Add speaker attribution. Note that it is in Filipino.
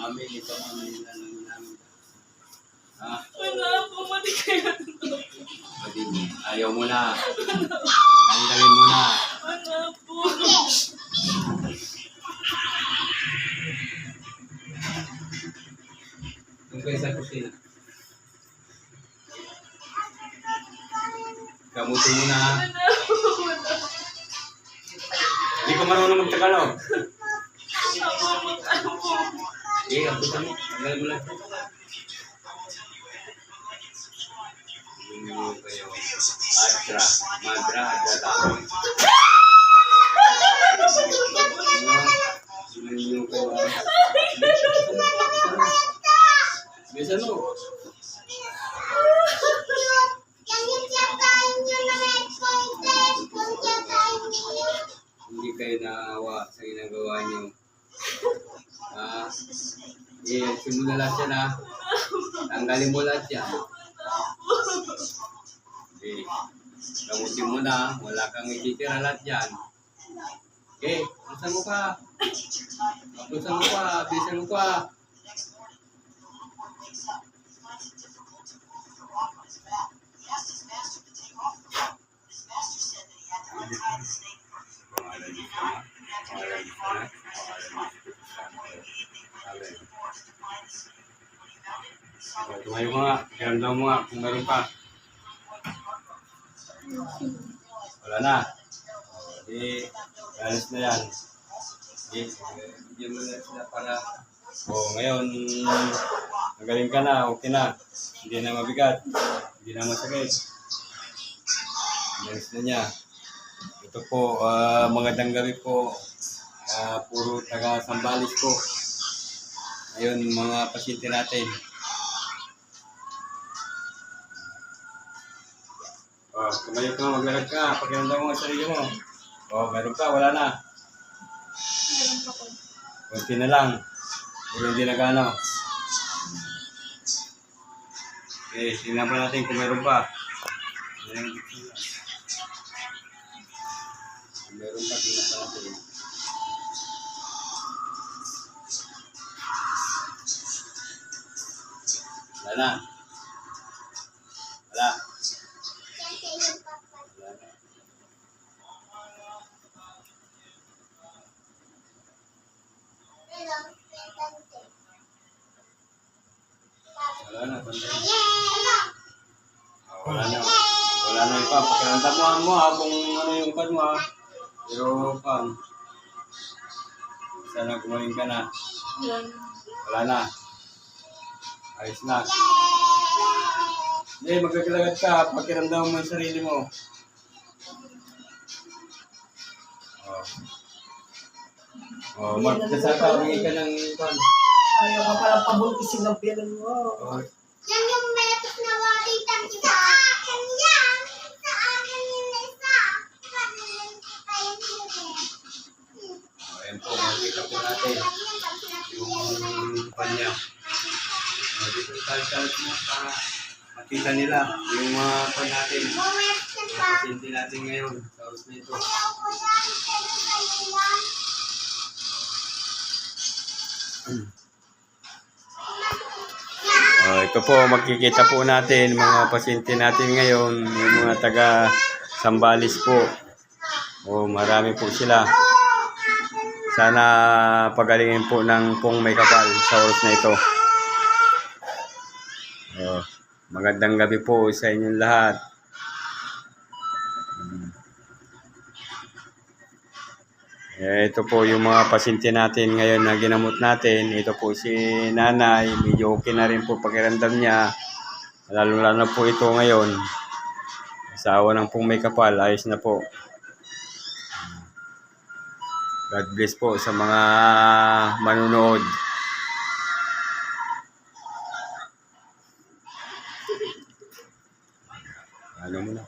Speaker 1: Mamili pa, mamili na lang namin. Ha?
Speaker 2: Wala po, mati kaya ito.
Speaker 1: Ayaw mo na. Tanggalin mo na.
Speaker 2: Wala po.
Speaker 1: Kung kayo sa kusina. Gamutin mo na.
Speaker 2: Wala po, wala.
Speaker 1: Hindi ko marunong magtagalog.
Speaker 2: Ano po?
Speaker 1: Okay, abutan mo. Tanggalin mo lang. Hindi mo kayo. Adra. Madra, adra tao. Hindi mo kayo. Bisan mo. Hindi kayo naawa sa ginagawa niyo. Ayusin mo na lahat yan, ha? Tanggalin mo lahat yan. Okay. Gamutin mo na. Wala kang ititira lahat yan. Okay. Pusan mo pa. Pusan mo pa. Bisan mo pa. Tumayo mo nga. Kiramdam mo nga kung meron pa. Wala na. Alis na yan. Bigyan mo na sila para... ngayon, magaling ka na, okay na. Hindi na mabigat. Hindi na masakit. Alis na niya. Ito po, magandang gabi po. Puro taga Sambales po. Ngayon, mga pasyente natin. Tumayo ka, maglalag ka. Pakiramdam mo ang sarili mo. Meron ka, wala na.
Speaker 2: Meron pa po.
Speaker 1: Kunti na lang. Pero hindi na gano. Okay, tingnan pa natin kung meron pa. Kung meron pa, tingnan pa natin. Wala na. Wala. Wala na, banda. Wala na. Wala na yung pa. Pakiramdaman mo ha kung ano yung pan mo ha. Pero pan. Sana gumaling ka na. Wala na. Ayos na. Hindi, magkakalagat ka. Pakiramdaman mo yung sarili mo. Magdasal ka. Humingi ka ng pan.
Speaker 3: Ayaw ka palang pabulkisin ng pilan mo.
Speaker 4: Yan yung metos na wakitang isa. Sa akin yan. Sa akin yung isa. Kanilang kayo nila.
Speaker 1: Ayan po, makikita po natin yung panya. Dito tayo mo para makita nila yung mga pan natin. Yung pasyente natin ngayon sa oras na ito. Ito po, makikita po natin mga pasyente natin ngayon, yung mga taga Sambales po. Marami po sila. Sana pagalingin po ng pong may kapal sa oras na ito. Magandang gabi po sa inyong lahat. Ito po yung mga pasyente natin ngayon na ginamot natin. Ito po si nanay. Medyo okay na rin po pakiramdam niya. Lalo-lalo po ito ngayon. Asawa ng pong may kapal. Ayos na po. God bless po sa mga manunood. Ano mo na?